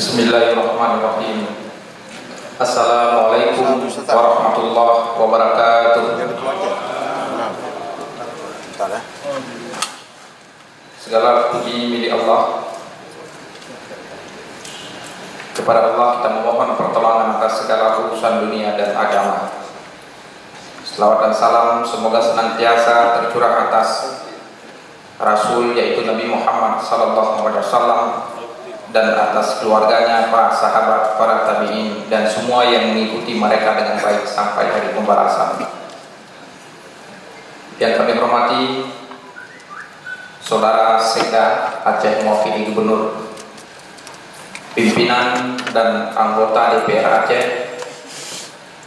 Bismillahirrahmanirrahim. Assalamualaikum warahmatullahi wabarakatuh. Segala puji milik Allah. Kepada Allah kita memohon pertolongan atas segala urusan dunia dan agama. Selawat dan salam semoga senantiasa tercurah atas Rasul yaitu Nabi Muhammad SAW dan atas keluarganya, para sahabat, para tabi'in dan semua yang mengikuti mereka dengan baik sampai hari pembalasan. Yang kami hormati Saudara Sekda Aceh Mewakili Gubernur, pimpinan dan anggota DPR Aceh,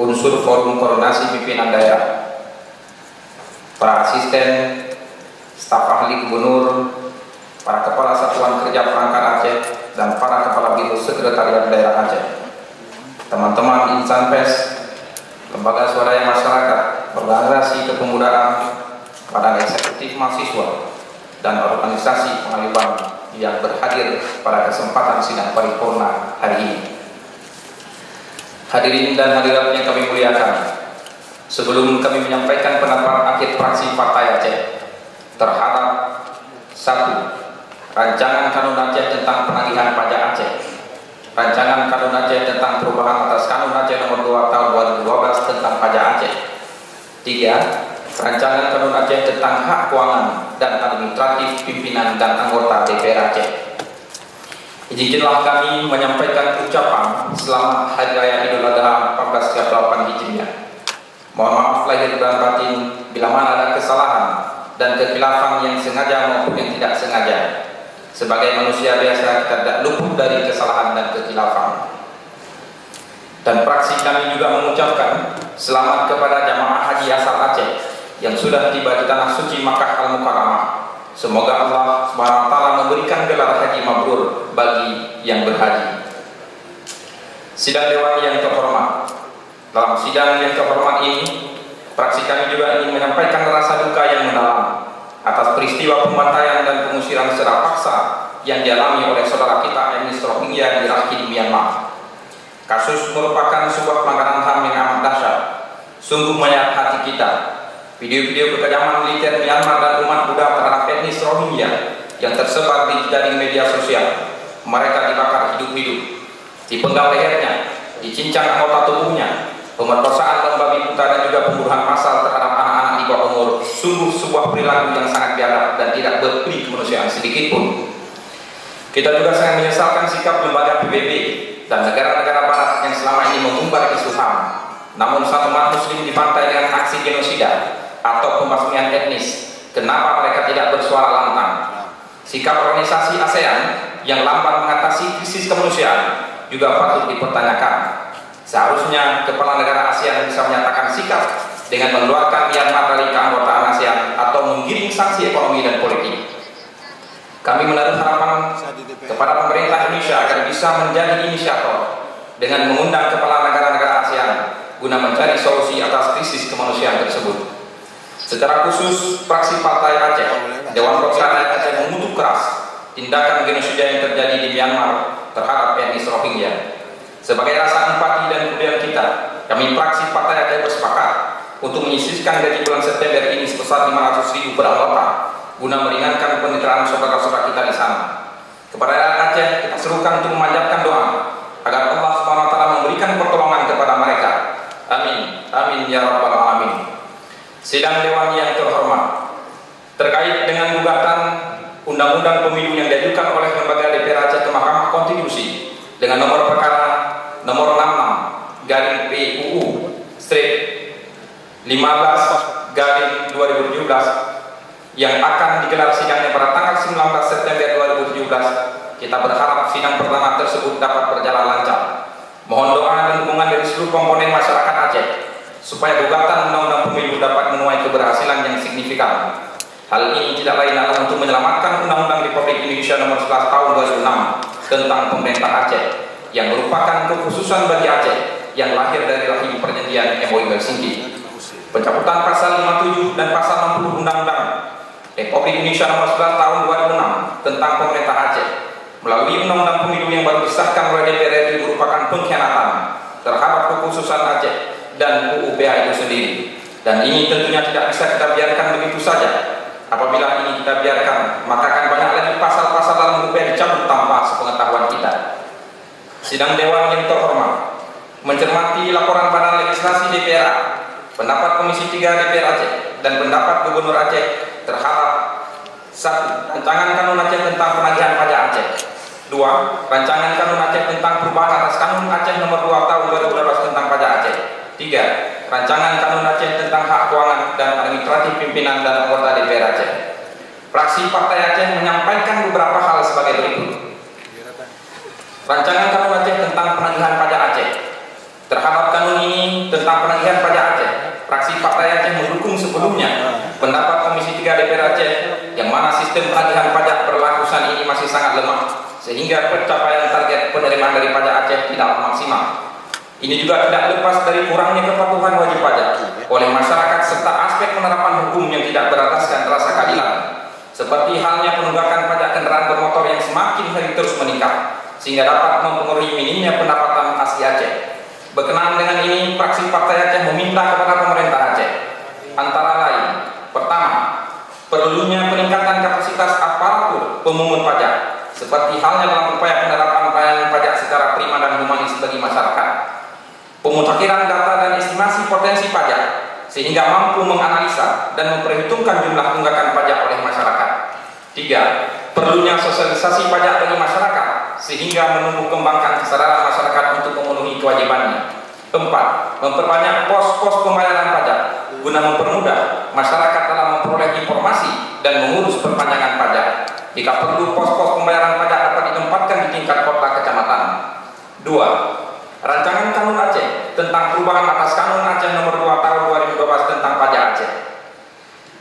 unsur forum koordinasi pimpinan daerah, para asisten, staf ahli gubernur, para kepala satuan kerja perangkat Aceh, dan para kepala biro sekretariat daerah Aceh, teman-teman insan pers, lembaga swadaya masyarakat, organisasi kepemudaan, badan eksekutif mahasiswa, dan organisasi pengayuban yang berhadir pada kesempatan sidang paripurna hari ini. Hadirin dan hadirat yang kami muliakan, sebelum kami menyampaikan pendapat akhir fraksi Partai Aceh terhadap 1. Rancangan Kanun Aceh tentang penagihan pajak Aceh, Rancangan Kanun Aceh tentang perubahan atas Kanun Aceh nomor 2 tahun 2012 tentang pajak Aceh. 3. Rancangan Kanun Aceh tentang hak keuangan dan administratif pimpinan dan anggota DPR Aceh. Izinkanlah kami menyampaikan ucapan selamat Hari Raya Idul Adha 1438 Hijriah. Mohon maaf lahir dan batin bila mana ada kesalahan dan kekhilafan yang sengaja maupun yang tidak sengaja. Sebagai manusia biasa kita tidak luput dari kesalahan dan kekhilafan. Dan fraksi kami juga mengucapkan selamat kepada jamaah haji asal Aceh yang sudah tiba di tanah suci Makkah Al-Mukarramah. Semoga Allah SWT memberikan gelar haji mabrur bagi yang berhaji. Sidang Dewan yang terhormat, dalam sidang yang terhormat ini, fraksi kami juga ingin menyampaikan rasa duka yang mendalam atas peristiwa pembantaian dan pengusiran secara paksa yang dialami oleh saudara kita etnis Rohingya di Rakhine, Myanmar. Kasus merupakan sebuah pelanggaran HAM yang amat dahsyat, sungguh menyayat hati kita. Video-video kekejaman militer Myanmar dan umat Buddha terhadap etnis Rohingya yang tersebar di jaring media sosial. Mereka dibakar hidup-hidup, dipenggal lehernya, dicincang anggota tubuhnya, pemerkosaan dan babi buta dan juga pembunuhan massal terhadap anak-anak di bawah umur, sungguh sebuah perilaku yang sangat biadab dan tidak berperi kemanusiaan sedikit pun. Kita juga sangat menyesalkan sikap lembaga PBB dan negara-negara barat yang selama ini mengumbar isu HAM. Namun satu umat muslim dibantai dengan aksi genosida atau pembasmian etnis. Kenapa mereka tidak bersuara lantang? Sikap organisasi ASEAN yang lamban mengatasi krisis kemanusiaan juga patut dipertanyakan. Seharusnya kepala negara ASEAN bisa menyatakan sikap dengan mengeluarkan Myanmar dari keanggotaan ASEAN atau menggiring sanksi ekonomi dan politik. Kami menaruh harapan kepada pemerintah Indonesia agar bisa menjadi inisiator dengan mengundang kepala negara-negara ASEAN guna mencari solusi atas krisis kemanusiaan tersebut. Secara khusus, fraksi Partai Aceh, Dewan Perwakilan Aceh mengutuk keras tindakan genosida yang terjadi di Myanmar terhadap etnis Rohingya. Sebagai rasa empati dan kepedulian kita, kami fraksi Partai Aceh bersepakat untuk menyisihkan gaji bulan September ini sebesar 500.000 per anggota guna meringankan penderitaan saudara-saudara kita di sana. Kepada rakyat Aceh kita serukan untuk memanjatkan doa agar Allah SWT memberikan pertolongan kepada mereka. Amin, amin ya rabbal alamin. Sidang Dewan yang terhormat, terkait dengan gugatan Undang-Undang Pemilu yang diajukan oleh lembaga DPR Aceh ke Mahkamah Konstitusi dengan nomor perkara nomor 66/PUU/15/2017 yang akan digelar sidangnya pada tanggal 19 September 2017. Kita berharap sidang pertama tersebut dapat berjalan lancar. Mohon doa dan dukungan dari seluruh komponen masyarakat Aceh supaya gugatan Undang-Undang Pemilu dapat menuai keberhasilan yang signifikan. Hal ini tidak lain adalah untuk menyelamatkan Undang-Undang Republik Indonesia nomor 11 tahun 2006 tentang pemerintah Aceh yang merupakan kekhususan bagi Aceh yang lahir dari rahim perjanjian MOU Helsinki. Pencabutan pasal 57 dan pasal 60 Undang-Undang Republik Indonesia nomor 11 tahun 2006 tentang pemerintah Aceh melalui Undang-Undang Pemilu yang baru disahkan oleh pengkhianatan terhadap kekhususan Aceh dan UUPA itu sendiri. Dan ini tentunya tidak bisa kita biarkan begitu saja. Apabila ini kita biarkan, maka akan banyak lagi pasal-pasal dalam UUPA dicabut tanpa sepengetahuan kita. Sidang Dewan yang terhormat, mencermati laporan Badan Legislasi DPR, pendapat Komisi 3 DPR Aceh, dan pendapat Gubernur Aceh terhadap 1. Rancangan Kanun Aceh tentang penagihan pajak Aceh. 2. Rancangan Kanun Aceh tentang perubahan atas Kanun Aceh nomor 2 tahun 2012 tentang pajak Aceh. 3. Rancangan Kanun Aceh tentang hak keuangan dan administratif pimpinan dan anggota DPR Aceh. Fraksi Partai Aceh menyampaikan beberapa hal sebagai berikut. Rancangan Kanun Aceh tentang penagihan pajak Aceh. Terhadap kanun ini tentang penagihan pajak Aceh, fraksi Partai Aceh mendukung sebelumnya pendapat Komisi 3 DPR Aceh yang mana sistem penagihan pajak berlaku saat ini masih sangat lemah sehingga pencapaian target penerimaan dari pajak Aceh tidak maksimal. Ini juga tidak lepas dari kurangnya kepatuhan wajib pajak oleh masyarakat serta aspek penerapan hukum yang tidak berataskan rasa keadilan. Seperti halnya penunggakan pajak kendaraan bermotor yang semakin hari terus meningkat sehingga dapat mempengaruhi minimnya pendapatan asli Aceh. Berkenaan dengan ini, fraksi Partai Aceh meminta kepada pemerintah Aceh antara lain: pertama, perlunya peningkatan kapasitas aparatur pemungut pajak seperti halnya dalam upaya penerapan pelayanan pajak secara prima dan humanis bagi masyarakat. Pemutakhiran data dan estimasi potensi pajak sehingga mampu menganalisa dan memperhitungkan jumlah tunggakan pajak oleh masyarakat. 3. Perlunya sosialisasi pajak bagi masyarakat sehingga menumbuh kembangkan kesadaran masyarakat untuk memenuhi kewajibannya. 4. Memperbanyak pos-pos pembayaran pajak guna mempermudah masyarakat dalam memperoleh informasi dan mengurus perpanjangan pajak. Jika perlu, pos-pos pembayaran pajak dapat ditempatkan di tingkat kota kecamatan. 2. Rancangan Kanun Aceh tentang perubahan atas Kanun Aceh nomor 2 tahun 2012 tentang pajak Aceh.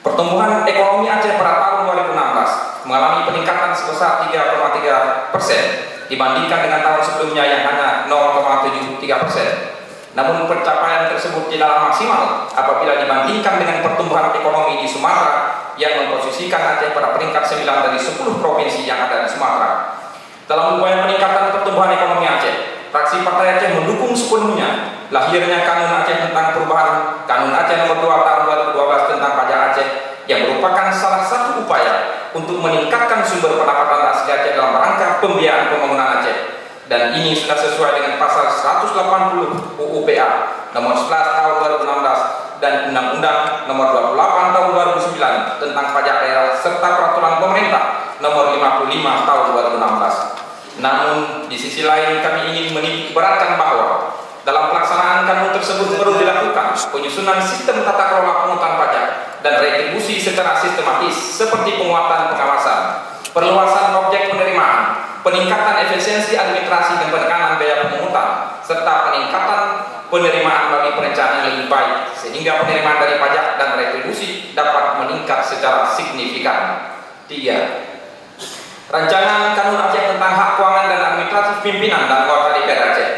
Pertumbuhan ekonomi Aceh pada tahun 2016 mengalami peningkatan sebesar 3,3% dibandingkan dengan tahun sebelumnya yang hanya 0,73%. Namun pencapaian tersebut tidaklah maksimal apabila dibandingkan dengan pertumbuhan ekonomi di Sumatera yang memposisikan Aceh pada peringkat 9 dari 10 provinsi yang ada di Sumatera. Dalam upaya peningkatan pertumbuhan ekonomi Aceh, fraksi Partai Aceh mendukung sepenuhnya lahirnya Kanun Aceh tentang perubahan Kanun Aceh nomor 2 tahun 2012 tentang pajak Aceh yang merupakan salah satu upaya untuk meningkatkan sumber pendapatan asli Aceh dalam rangka pembiayaan pembangunan Aceh. Dan ini sudah sesuai dengan pasal 180 UUPA nomor 11 tahun 2016 dan Undang-Undang nomor 28 tahun 2009 tentang pajak daerah serta peraturan pemerintah nomor 55 tahun 2016. Namun di sisi lain kami ingin menitik beratkan bahwa dalam pelaksanaan kanun tersebut perlu dilakukan penyusunan sistem tata kelola pungutan pajak dan retribusi secara sistematis seperti penguatan pengawasan, perluasan objek penerimaan, peningkatan efisiensi administrasi dan penekanan biaya pemungutan, serta peningkatan penerimaan bagi perencanaan yang lebih baik sehingga penerimaan dari pajak dan retribusi dapat meningkat secara signifikan. 3. Rancangan Kanun Aceh tentang hak keuangan dan administratif pimpinan dan anggota DPR Aceh.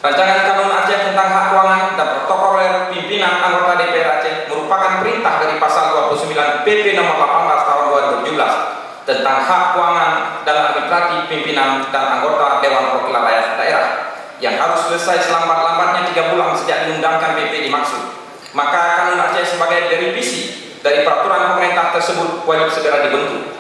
Rancangan Kanun Aceh tentang hak keuangan dan protokoler pimpinan anggota DPR Aceh merupakan perintah dari pasal 29 PP nomor 18 tahun 2017 tentang hak keuangan dan administratif pimpinan dan anggota Dewan Perwakilan Rakyat Daerah yang harus selesai selambat-lambatnya 3 bulan sejak diundangkan PP dimaksud. Maka Kanun Aceh sebagai derivisi dari peraturan pemerintah tersebut wajib segera dibentuk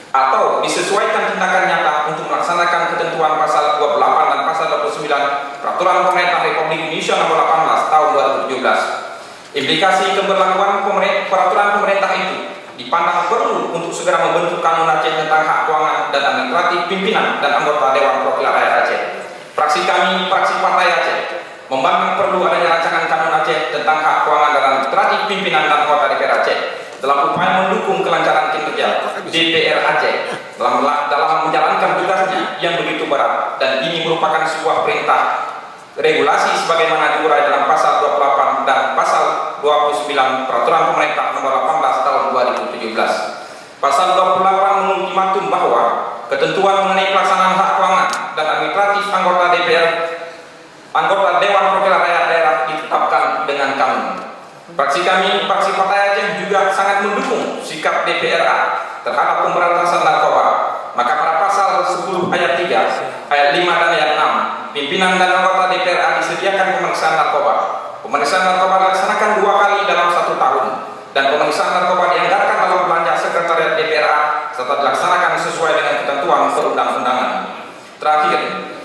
atau disesuaikan tindakan nyata untuk melaksanakan ketentuan pasal 28 dan pasal 29 Peraturan Pemerintah Republik Indonesia nomor 18 tahun 2017. Implikasi keberlakuan peraturan pemerintah itu dipandang perlu untuk segera membentuk Kanun Aceh tentang hak keuangan dan administratif pimpinan dan anggota Dewan Perwakilan Rakyat Aceh. Fraksi kami, fraksi Partai Aceh, memandang perlu adanya rancangan Kanun Aceh tentang hak keuangan dan administratif pimpinan dan anggota DPR Aceh dalam upaya mendukung kelancaran kinerja DPR Aceh dalam menjalankan tugasnya yang begitu berat, dan ini merupakan sebuah perintah regulasi sebagaimana diurai dalam pasal 28 dan pasal 29 Peraturan Pemerintah nomor 18 tahun 2017. Pasal 28 mengultimatum bahwa ketentuan mengenai pelaksanaan hak keuangan dan administratif anggota DPR, anggota Dewan Perwakilan Rakyat Daerah ditetapkan dengan kanun. Fraksi kami, fraksi Partai Aceh juga sangat mendukung sikap DPRA terhadap pemberantasan narkoba. Maka pada pasal 10 ayat 3, ayat 5 dan ayat 6 pimpinan dan anggota DPRA disediakan pemeriksaan narkoba. Pemeriksaan narkoba dilaksanakan 2 kali dalam 1 tahun, dan pemeriksaan narkoba dianggarkan dalam belanja sekretariat DPRA serta dilaksanakan sesuai dengan ketentuan perundang-undangan. Terakhir,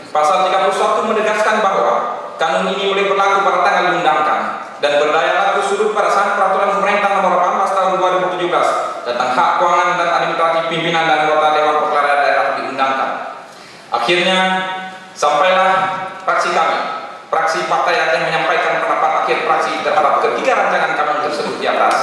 pasal 31 menegaskan bahwa kanun ini boleh berlaku pada tanggal diundangkan dan berdaya laku surut pada saat peraturan pemerintah nomor 18 tahun 2017 tentang hak keuangan dan administratif pimpinan dan anggota Dewan Perwakilan Daerah diundangkan. Akhirnya sampailah fraksi kami, fraksi Partai Aceh, menyampaikan pendapat akhir fraksi terhadap ketiga rancangan kanun tersebut di atas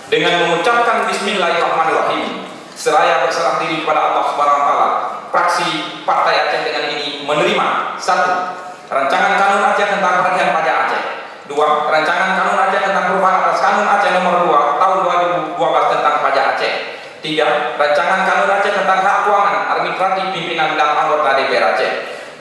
dengan mengucapkan Bismillahirrahmanirrahim seraya berserah diri kepada Allah Subhanahu wa taala. Fraksi Partai Aceh dengan ini menerima: 1. Rancangan Kanun Aceh tentang penagihan pajak Aceh. 2. Rancangan Kanun Aceh tentang perubahan atas Kanun Aceh nomor 2 tahun 2012 tentang pajak Aceh. 3. Rancangan Kanun Aceh tentang hak keuangan administratif pimpinan dan anggota DPR Aceh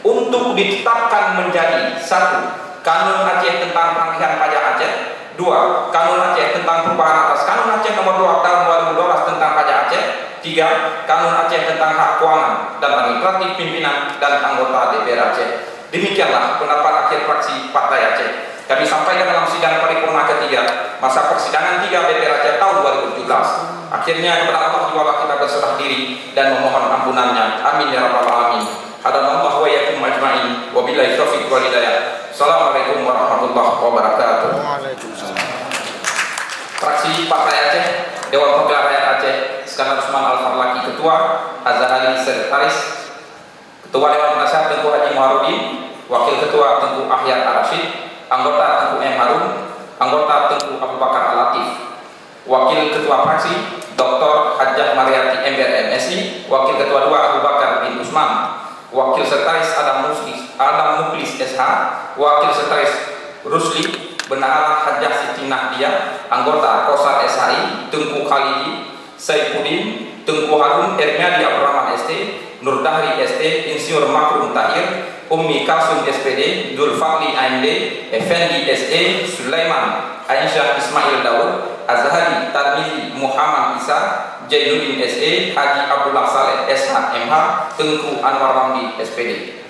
untuk ditetapkan menjadi: 1. Kanun Aceh tentang penagihan pajak Aceh. 2. Kanun Aceh tentang perubahan atas Kanun Aceh nomor 2 tahun 2012 tentang pajak Aceh. 3. Kanun Aceh tentang hak keuangan dan administratif pimpinan dan anggota DPR Aceh. Demikianlah pendapat akhir fraksi Partai Aceh. Kami sampaikan dalam sidang paripurna ketiga masa persidangan 3 DPR Aceh tahun 2017. Akhirnya kepada Allah juga kita berserah diri dan memohon ampunannya. Amin ya rabbal alamin. Hadanallahu wa iyyakum ajmain. Wabillahi taufiq wal hidayah. Assalamualaikum warahmatullahi wabarakatuh. Fraksi Partai Aceh, Dewan Perwakilan Rakyat Aceh, Iskandar Usman Al-Farlaki Ketua, Azhari Sekretaris, Ketua Dewan Penasehat Tengku Haji Muharudin, Wakil Ketua Tengku Ahyar Ar-Rasyid, Anggota Tengku M. Harun, Anggota Tengku Abu Bakar Al-Latif, Wakil Ketua Fraksi Dr. Hajjah Mariati MBR MSI, Wakil Ketua 2 Abu Bakar bin Usman, Wakil Sekretaris Adam Muklis SH, Wakil Sekretaris Rusli Bendahara Hajjah Siti Nahdiah, Anggota Kosat SHI Tengku Khalidi, Saifuddin, Tengku Harun Ermiadi Abdurrahman ST, Nur Dahri ST, Insinyur Makrum Tahir, Ummi Kalsum SPD, Dul Fadli AMD, Effendi SE, Sulaiman Aisyah Ismail Daud, Azhari Tarmizi Muhammad Isa, Jainuddin SE, Haji Abdullah Saleh SH MH, Tengku Anwar Ramli SPD.